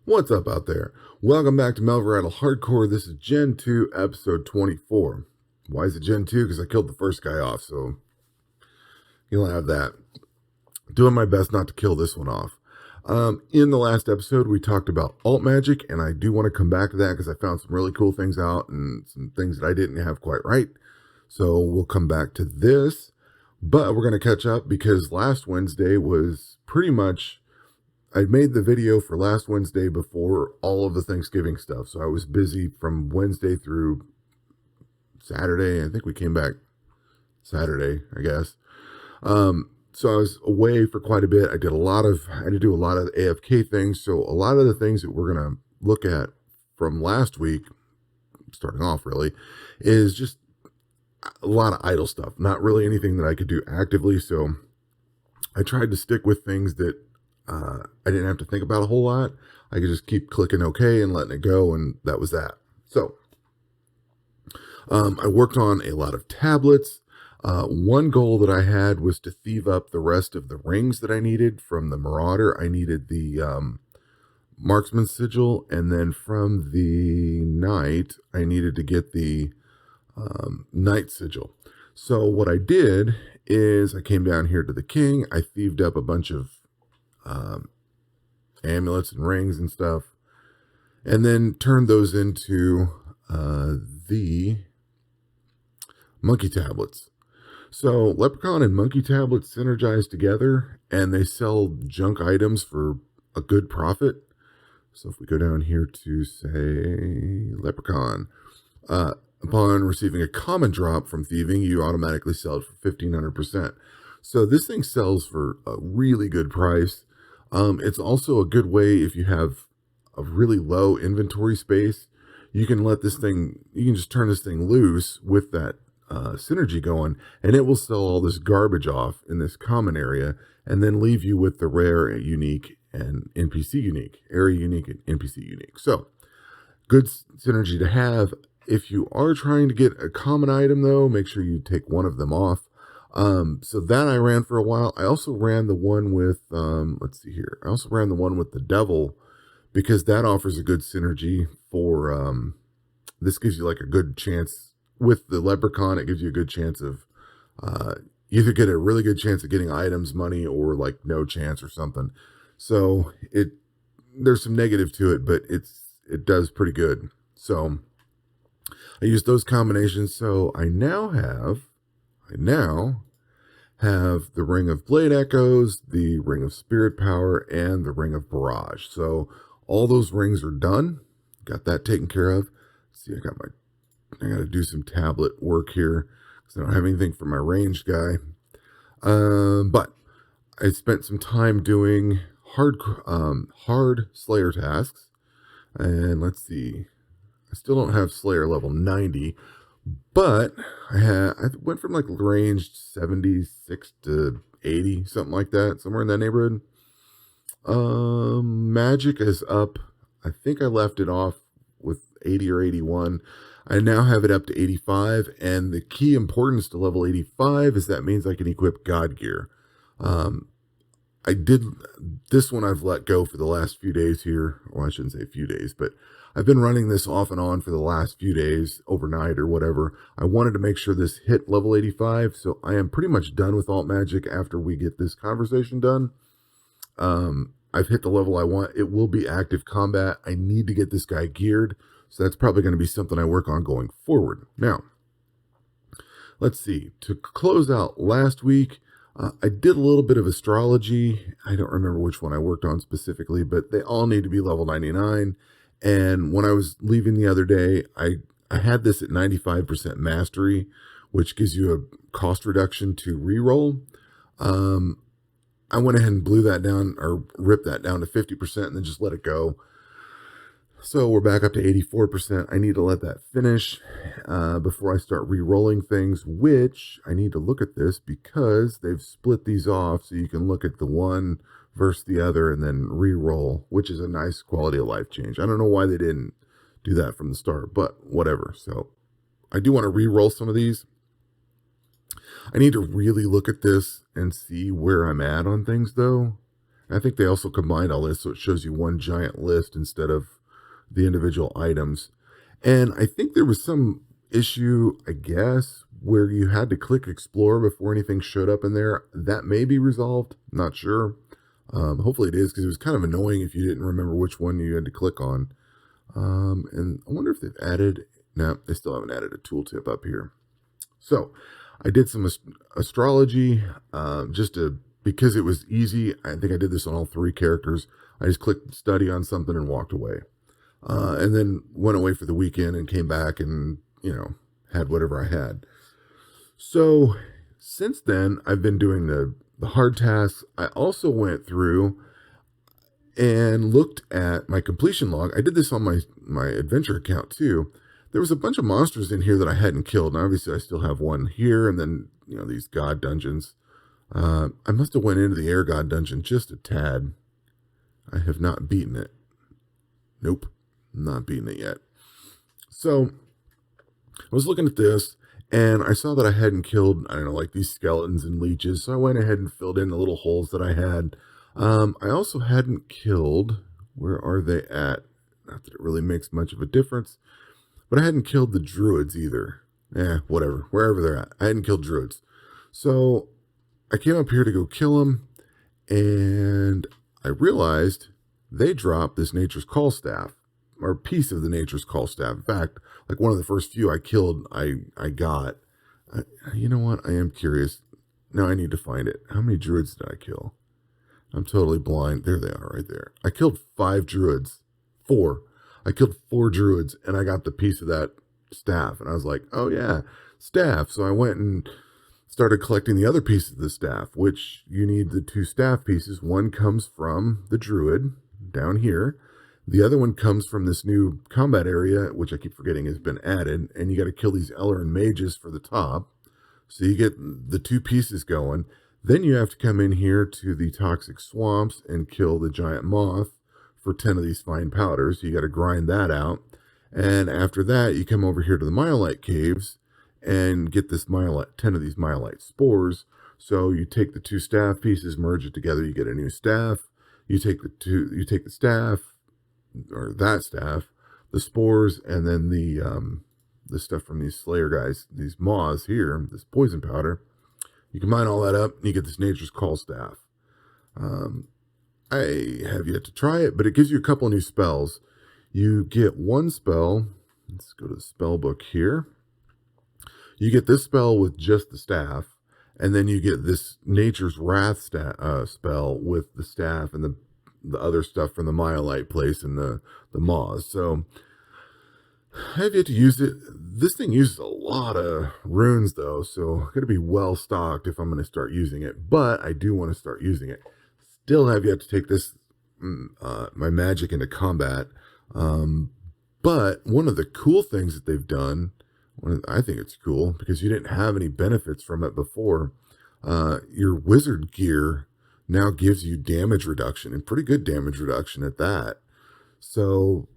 What's up out there? Welcome back to Melvor Hardcore. This is Gen 2, episode 24. Why is it Gen 2? Because I killed the first guy off, so you'll have that. Doing my best not to kill this one off. In the last episode, we talked about alt magic, and I do want to come back to that because I found some really cool things out and some things that I didn't have quite right. So we'll come back to this, but we're going to catch up because last Wednesday was pretty much... I made the video for last Wednesday before all of the Thanksgiving stuff. So I was busy from Wednesday through Saturday. I think we came back Saturday, I guess. So I was away for quite a bit. I had to do a lot of AFK things. So a lot of the things that we're going to look at from last week, starting off really, is just a lot of idle stuff. Not really anything that I could do actively. So I tried to stick with things that I didn't have to think about a whole lot. I could just keep clicking OK and letting it go, and that was that. So I worked on a lot of tablets. One goal that I had was to thieve up the rest of the rings that I needed from the Marauder. I needed the Marksman Sigil, and then from the Knight, I needed to get the Knight Sigil. So what I did is I came down here to the King. I thieved up a bunch of amulets and rings and stuff, and then turned those into the monkey tablets. So leprechaun and monkey tablets synergize together, and they sell junk items for a good profit. So if we go down here to say leprechaun, upon receiving a common drop from thieving, you automatically sell it for 1500%. So this thing sells for a really good price. It's also a good way if you have a really low inventory space. You can just turn this thing loose with that synergy going, and it will sell all this garbage off in this common area, and then leave you with the rare, unique, and NPC unique, area unique, and NPC unique. So good synergy to have. If you are trying to get a common item, though, make sure you take one of them off. So that I ran for a while. I also ran the one with, let's see here. I also ran the one with the devil because that offers a good synergy for, this gives you like a good chance with the leprechaun. It gives you a good chance of, you either get a really good chance of getting items, money, or like no chance or something. So there's some negative to it, but it does pretty good. So I used those combinations. So I now have the Ring of Blade Echoes, the Ring of Spirit Power, and the Ring of Barrage. So all those rings are done. Got that taken care of. Let's see, I got to do some tablet work here because I don't have anything for my ranged guy. But I spent some time doing hard Slayer tasks. And let's see. I still don't have Slayer level 90. But I went from like ranged 76 to 80, something like that, somewhere in that neighborhood. Magic is up. I think I left it off with 80 or 81. I now have it up to 85, and the key importance to level 85 is that means I can equip God gear. This one I've let go for the last few days here. Well, I shouldn't say a few days, but I've been running this off and on for the last few days, overnight or whatever. I wanted to make sure this hit level 85, so I am pretty much done with alt magic after we get this conversation done. I've hit the level I want. It will be active combat. I need to get this guy geared, so that's probably going to be something I work on going forward. Now, let's see. To close out last week, I did a little bit of astrology. I don't remember which one I worked on specifically, but they all need to be level 99. And when I was leaving the other day, I had this at 95% mastery, which gives you a cost reduction to reroll. I went ahead and blew that down, or ripped that down to 50% and then just let it go. So we're back up to 84%. I need to let that finish before I start re-rolling things, which I need to look at this because they've split these off so you can look at the one versus the other and then re-roll, which is a nice quality of life change. I don't know why they didn't do that from the start, but whatever. So I do want to re-roll some of these. I need to really look at this and see where I'm at on things, though. I think they also combined all this so it shows you one giant list instead of the individual items. And I think there was some issue, I guess, where you had to click explore before anything showed up in there. That may be resolved. Not sure. Hopefully it is, because it was kind of annoying if you didn't remember which one you had to click on. And I wonder if they've added, no, they still haven't added a tooltip up here. So I did some astrology, because it was easy. I think I did this on all 3 characters. I just clicked study on something and walked away. And then went away for the weekend and came back and, had whatever I had. So since then, I've been doing the hard tasks. I also went through and looked at my completion log. I did this on my adventure account too. There was a bunch of monsters in here that I hadn't killed. And obviously I still have one here. And then, these god dungeons. I must have went into the air god dungeon just a tad. I have not beaten it. Nope. Not beaten it yet. So I was looking at this and I saw that I hadn't killed, I don't know, like these skeletons and leeches. So I went ahead and filled in the little holes that I had. I also hadn't killed, where are they at? Not that it really makes much of a difference, but I hadn't killed the druids either. Whatever, wherever they're at. I hadn't killed druids. So I came up here to go kill them, and I realized they dropped this Nature's Call staff, or a piece of the Nature's Call staff. In fact, like one of the first few I killed, I got. You know what? I am curious. Now I need to find it. How many druids did I kill? I'm totally blind. There they are right there. I killed 5 druids. 4. I killed 4 druids, and I got the piece of that staff. And I was like, oh yeah, staff. So I went and started collecting the other pieces of the staff, which you need the 2 staff pieces. One comes from the druid down here. The other one comes from this new combat area, which I keep forgetting has been added. And you got to kill these Ellerin mages for the top. So you get the 2 pieces going. Then you have to come in here to the toxic swamps and kill the giant moth for 10 of these fine powders. You got to grind that out. And after that, you come over here to the Myolite caves and get this 10 of these Myolite spores. So you take the 2 staff pieces, merge it together, you get a new staff. You take the staff, or that staff, the spores, and then the stuff from these Slayer guys, these moths here, this poison powder. You combine all that up, and you get this Nature's Call staff. I have yet to try it, but it gives you a couple of new spells. You get one spell. Let's go to the spell book here. You get this spell with just the staff, and then you get this Nature's Wrath spell with the staff and the other stuff from the Myolite place and the moths. So I have yet to use it. This thing uses a lot of runes, though, so I'm going to be well stocked if I'm going to start using it. But I do want to start using it. Still have yet to take this my magic into combat. But one of the cool things that they've done, I think it's cool because you didn't have any benefits from it before. Your wizard gear now gives you damage reduction, and pretty good damage reduction at that. So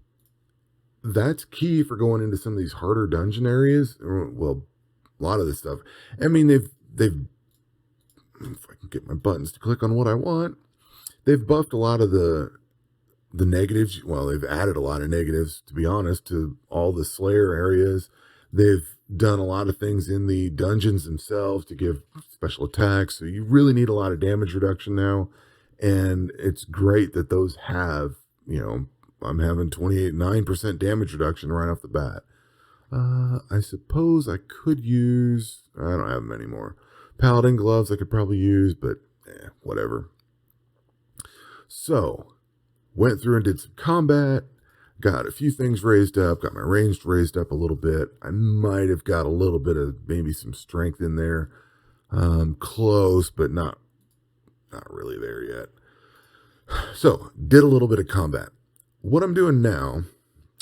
that's key for going into some of these harder dungeon areas. Well, a lot of this stuff. I mean, they've if I can get my buttons to click on what I want, they've buffed a lot of the negatives. Well, they've added a lot of negatives, to be honest, to all the Slayer areas. They've done a lot of things in the dungeons themselves to give special attacks. So you really need a lot of damage reduction now. And it's great that those have, I'm having 9% damage reduction right off the bat. I suppose I could use, I don't have them anymore. Paladin gloves I could probably use, but whatever. So, went through and did some combat. Got a few things raised up. Got my ranged raised up a little bit. I might have got a little bit of maybe some strength in there. Close, but not really there yet. So, did a little bit of combat. What I'm doing now,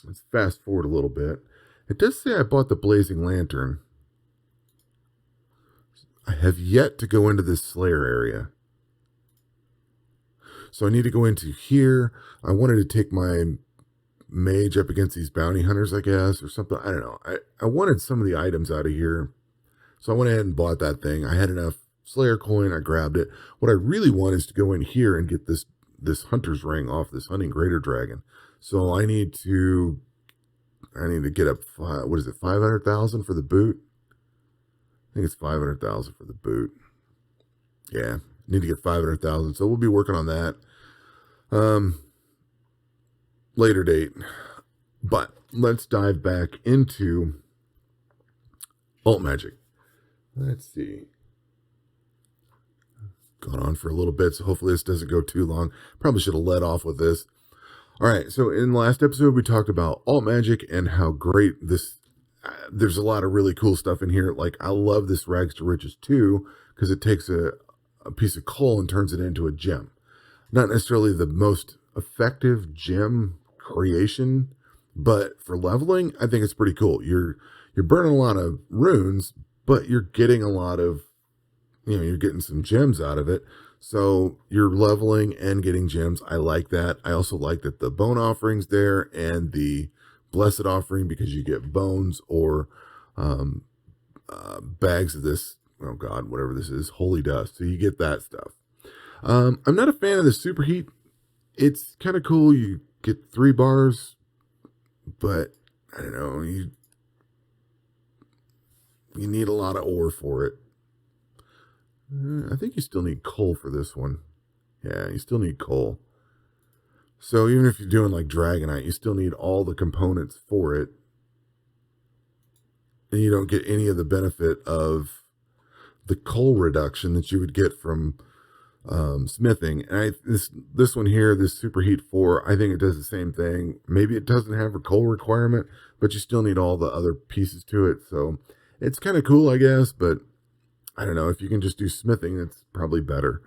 let's fast forward a little bit. It does say I bought the Blazing Lantern. I have yet to go into this Slayer area. So I need to go into here. I wanted to take my mage up against these bounty hunters, I guess, or something. I don't know. I wanted some of the items out of here. So I went ahead and bought that thing. I had enough Slayer coin. I grabbed it. What I really want is to go in here and get this this hunter's ring off this hunting greater dragon. So I need to get up, what is it, 500,000 for the boot? I think it's 500,000 for the boot. Yeah, need to get 500,000. So we'll be working on that. Later date. But let's dive back into alt magic. Let's see. Gone on for a little bit, so hopefully this doesn't go too long. Probably should have led off with this. All right, so in the last episode, we talked about alt magic and how great this. There's a lot of really cool stuff in here. Like, I love this Rags to Riches 2 because it takes a piece of coal and turns it into a gem. Not necessarily the most effective gem creation, but for leveling, I think it's pretty cool. You're burning a lot of runes, but you're getting a lot of, you're getting some gems out of it. So you're leveling and getting gems. I like that. I also like that the bone offering's there and the blessed offering, because you get bones or bags of this, oh God, whatever this is, holy dust. So you get that stuff. I'm not a fan of the superheat. It's kind of cool. You get 3 bars, but I don't know. You need a lot of ore for it. I think you still need coal for this one. Yeah, you still need coal. So even if you're doing like Dragonite, you still need all the components for it. And you don't get any of the benefit of the coal reduction that you would get from smithing. And this one here, this Superheat 4, I think it does the same thing. Maybe it doesn't have a coal requirement, but you still need all the other pieces to it. So it's kind of cool, I guess, but I don't know. If you can just do smithing, it's probably better.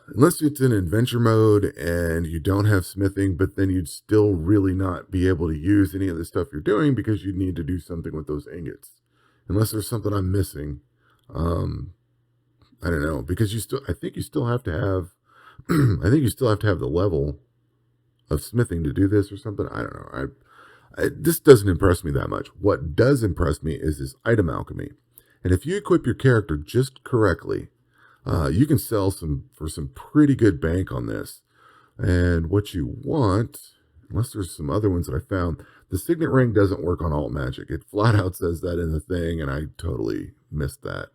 Unless it's in adventure mode and you don't have smithing, but then you'd still really not be able to use any of the stuff you're doing because you'd need to do something with those ingots. Unless there's something I'm missing. I don't know, because I think you still have to have, I think you still have to have the level of smithing to do this or something. I don't know. This doesn't impress me that much. What does impress me is this item alchemy. And if you equip your character just correctly, you can sell for some pretty good bank on this. And what you want, unless there's some other ones that I found, the signet ring doesn't work on alt magic. It flat out says that in the thing, and I totally missed that.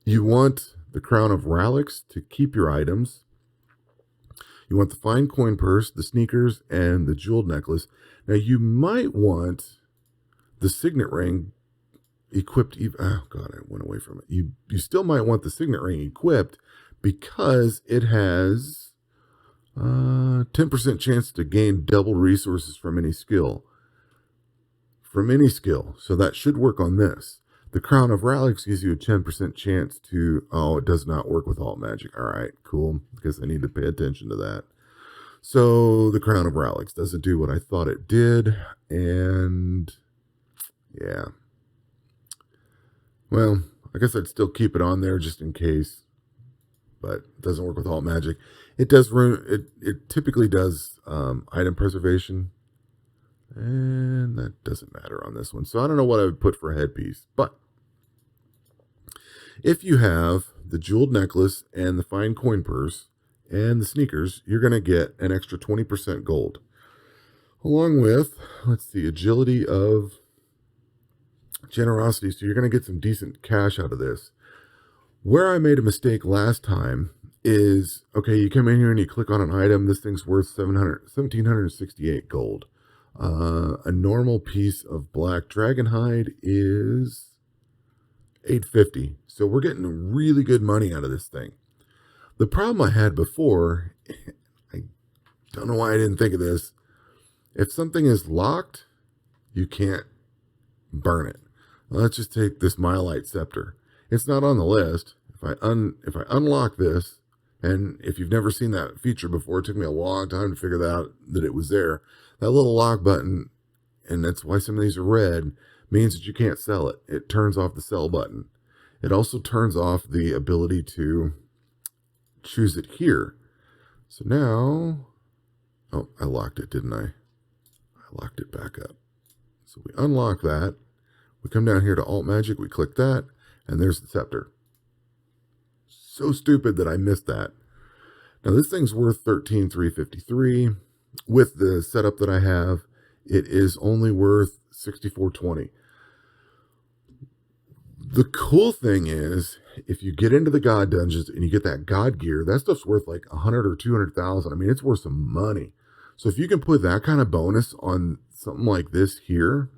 You want the crown of Ralix to keep your items. You want the fine coin purse, the sneakers, and the jeweled necklace. Now you might want the signet ring equipped. Oh God, I went away from it. You still might want the signet ring equipped because it has 10% chance to gain double resources from any skill. So that should work on this. The Crown of Ralix gives you a 10% chance to, it does not work with alt magic. All right, cool, because I need to pay attention to that. So the Crown of Ralix doesn't do what I thought it did, and yeah. Well, I guess I'd still keep it on there just in case, but it doesn't work with alt magic. It does it typically does item preservation, and that doesn't matter on this one. So I don't know what I would put for a headpiece, but if you have the jeweled necklace and the fine coin purse and the sneakers, you're going to get an extra 20% gold. Along with, let's see, agility of generosity. So you're going to get some decent cash out of this. Where I made a mistake last time is, okay, you come in here and you click on an item. This thing's worth 1,768 gold. A normal piece of black dragon hide is 850. So we're getting really good money out of this thing. The problem I had before, I don't know why I didn't think of this. If something is locked, you can't burn it. Let's just take this Myelite Scepter. It's not on the list. If I unlock this, and if you've never seen that feature before, it took me a long time to figure out that it was there. That little lock button, and that's why some of these are red, means that you can't sell it. It turns off the sell button. It also turns off the ability to choose it here. So now, oh, I locked it, didn't I? I locked it back up. So we unlock that. We come down here to Alt Magic, we click that, and there's the scepter. so stupid that I missed that. Now this thing's worth 13,353. With the setup that I have, it is only worth 64.20. The cool thing is, if you get into the God dungeons and you get that God gear, that stuff's worth like 100 or 200,000. I mean, it's worth some money. So if you can put that kind of bonus on something like this here,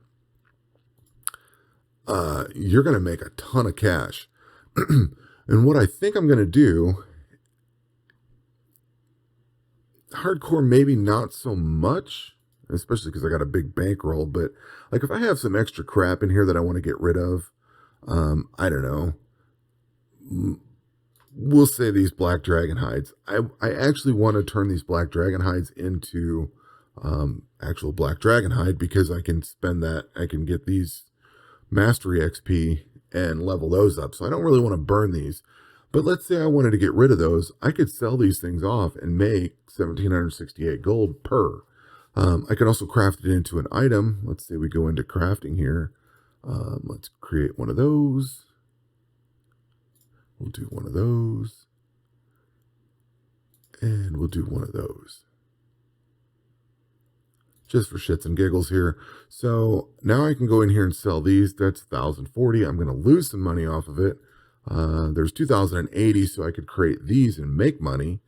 you're going to make a ton of cash. And what I think I'm going to do, hardcore maybe not so much, especially because I got a big bankroll, but like if I have some extra crap in here that I want to get rid of, I don't know, we'll say these black dragon hides. I actually want to turn these black dragon hides into actual black dragon hide, because I can spend that, I can get these mastery XP and level those up. So I don't really want to burn these. But let's say I wanted to get rid of those. I could sell these things off and make 1,768 gold per. I could also craft it into an item. Let's say we go into crafting here. Let's create one of those. We'll do one of those. And we'll do one of those. Just for shits and giggles here. So now I can go in here and sell these. That's 1,040. I'm going to lose some money off of it. There's 2,080, so I could create these and make money.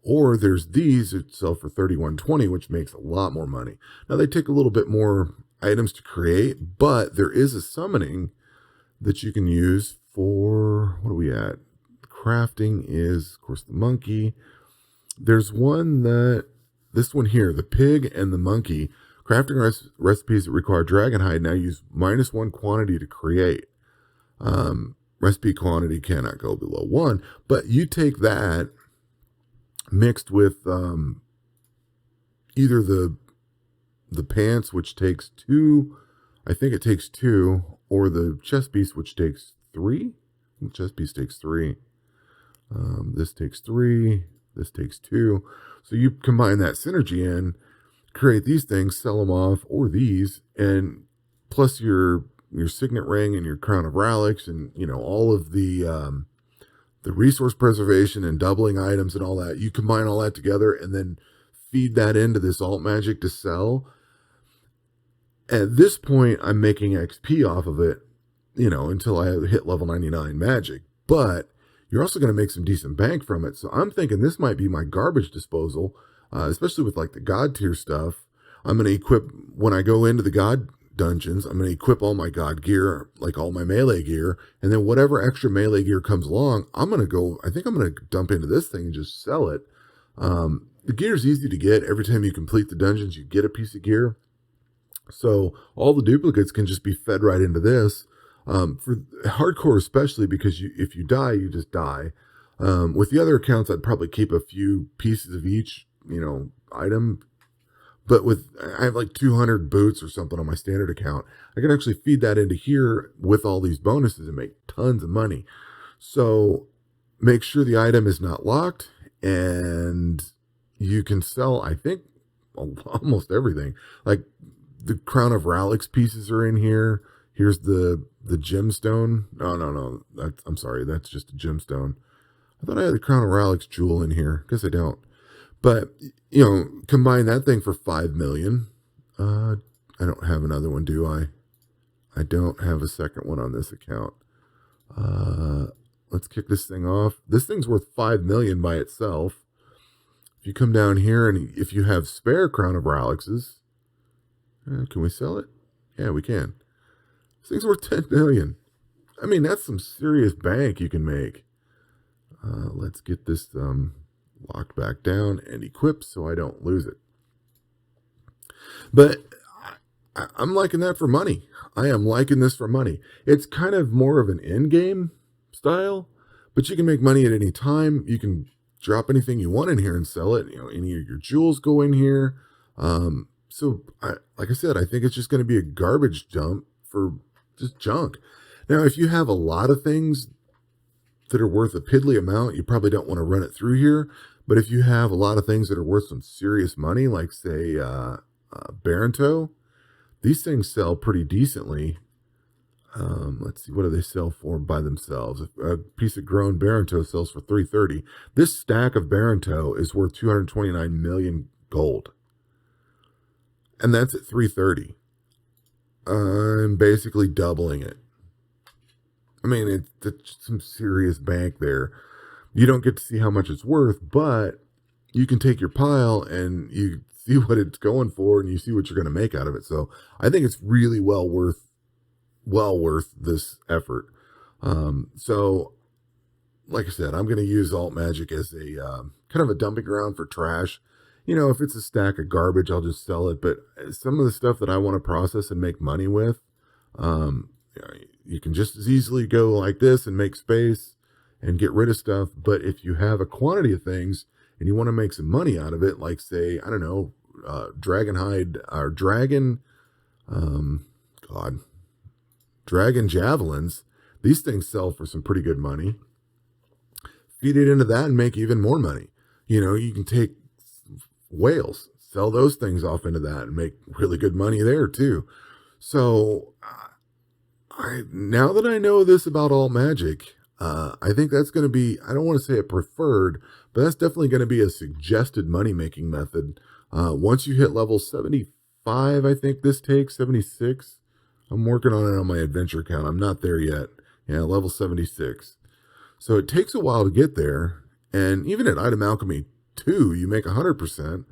Or there's these that sell for 3,120, which makes a lot more money. Now they take a little bit more items to create, but there is a summoning that you can use for, what are we at? Crafting is, of course, the monkey. There's one that, this one here, the pig and the monkey. Crafting recipes that require dragon hide now use -1 quantity to create. Recipe quantity cannot go below 1, but you take that mixed with either the pants, which takes 2, I think it takes 2, or the chest piece, which takes 3. The chest piece takes 3. This takes 3. This takes 2. So you combine that synergy in, create these things, sell them off, or these, and plus your signet ring and your crown of relics, and you know all of the resource preservation and doubling items and all that. You combine all that together and then feed that into this alt magic to sell. At this point, I'm making XP off of it, you know, until I hit level 99 magic. But you're also going to make some decent bank from it. So I'm thinking this might be my garbage disposal, especially with like the God tier stuff. I'm going to equip, when I go into the God dungeons, I'm going to equip all my God gear, like all my melee gear, and then whatever extra melee gear comes along, I'm going to go, I think I'm going to dump into this thing and just sell it. The gear is easy to get. Every time you complete the dungeons, you get a piece of gear. So all the duplicates can just be fed right into this. For hardcore especially, because if you die, you just die. With the other accounts, I'd probably keep a few pieces of each, you know, item. But I have like 200 boots or something on my standard account. I can actually feed that into here with all these bonuses and make tons of money. So make sure the item is not locked, and you can sell, I think, almost everything. Like the crown of relics pieces are in here. Here's the gemstone. No. I'm sorry. That's just a gemstone. I thought I had the crown of relics jewel in here. Guess I don't. But, you know, combine that thing for 5 million. I don't have another one, do I? I don't have a second one on this account. Let's kick this thing off. This thing's worth 5 million by itself. If you come down here and if you have spare crown of relicses, can we sell it? Yeah, we can. This thing's worth 10 million. I mean, that's some serious bank you can make. Let's get this locked back down and equipped so I don't lose it. But I'm liking that for money. I am liking this for money. It's kind of more of an end game style, but you can make money at any time. You can drop anything you want in here and sell it. You know, any of your jewels go in here. So like I said, I think it's just going to be a garbage dump for just junk. Now, if you have a lot of things that are worth a piddly amount, you probably don't want to run it through here. But if you have a lot of things that are worth some serious money, like say Baronto, these things sell pretty decently. Let's see, what do they sell for by themselves? A piece of grown Baranto sells for 330. This stack of Baranto is worth 229 million gold, and that's at 330. I'm basically doubling it. I mean, it's some serious bank there. You don't get to see how much it's worth, but you can take your pile and you see what it's going for, and you see what you're going to make out of it. So I think it's really well worth this effort. So like I said, I'm going to use alt magic as a kind of a dumping ground for trash. You know, if it's a stack of garbage, I'll just sell it. But some of the stuff that I want to process and make money with, you can just as easily go like this and make space and get rid of stuff. But if you have a quantity of things and you want to make some money out of it, like say, I don't know, dragon hide or dragon javelins, these things sell for some pretty good money. Feed it into that and make even more money. You know, you can take whales, sell those things off into that and make really good money there too. So now that I know this about alt magic, I think that's going to be, I don't want to say a preferred, but that's definitely going to be a suggested money-making method. Once you hit level 75, I think this takes, 76. I'm working on it on my adventure account. I'm not there yet. Yeah, level 76. So it takes a while to get there. And even at Item Alchemy 2, you make 100%.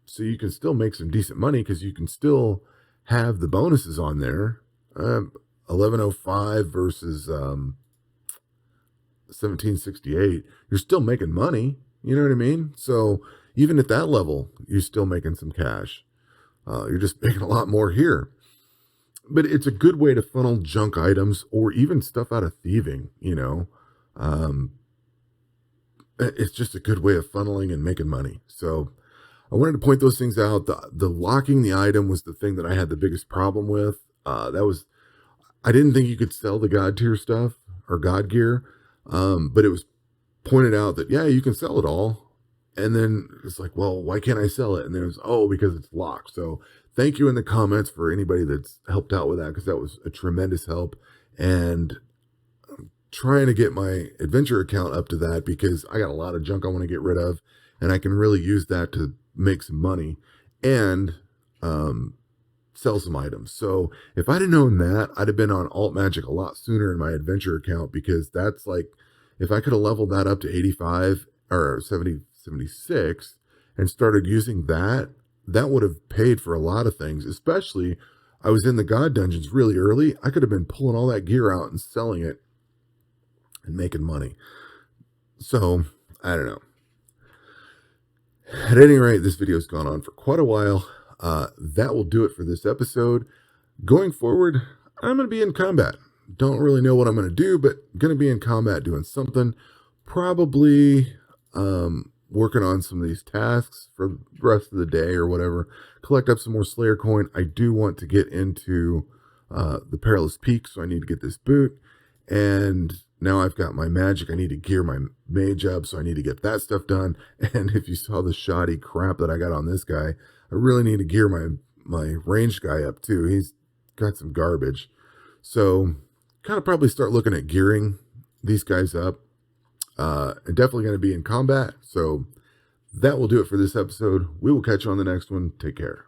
So you can still make some decent money because you can still have the bonuses on there. 1105 versus 1768. You're still making money. You know what I mean? So even at that level, you're still making some cash. You're just making a lot more here. But it's a good way to funnel junk items or even stuff out of thieving, you know. It's just a good way of funneling and making money. So I wanted to point those things out. The locking the item was the thing that I had the biggest problem with. I didn't think you could sell the God tier stuff or God gear, but it was pointed out that, yeah, you can sell it all. And then it's like, well, why can't I sell it? And there's, because it's locked. So thank you in the comments for anybody that's helped out with that, because that was a tremendous help. And I'm trying to get my adventure account up to that because I got a lot of junk I want to get rid of, and I can really use that to make some money and sell some items. So if I'd have known that, I'd have been on alt magic a lot sooner in my adventure account, because that's like, if I could have leveled that up to 85 or 70, 76 and started using that, that would have paid for a lot of things. Especially, I was in the God dungeons really early. I could have been pulling all that gear out and selling it and making money. So I don't know. At any rate, this video's gone on for quite a while. That will do it for this episode. Going forward, I'm going to be in combat. Don't really know what I'm going to do, but going to be in combat doing something. Probably working on some of these tasks for the rest of the day or whatever. Collect up some more Slayer coin. I do want to get into the Perilous Peak, so I need to get this boot. And now I've got my magic. I need to gear my mage up, so I need to get that stuff done. And if you saw the shoddy crap that I got on this guy, I really need to gear my ranged guy up too. He's got some garbage. So kind of probably start looking at gearing these guys up. And definitely going to be in combat. So that will do it for this episode. We will catch you on the next one. Take care.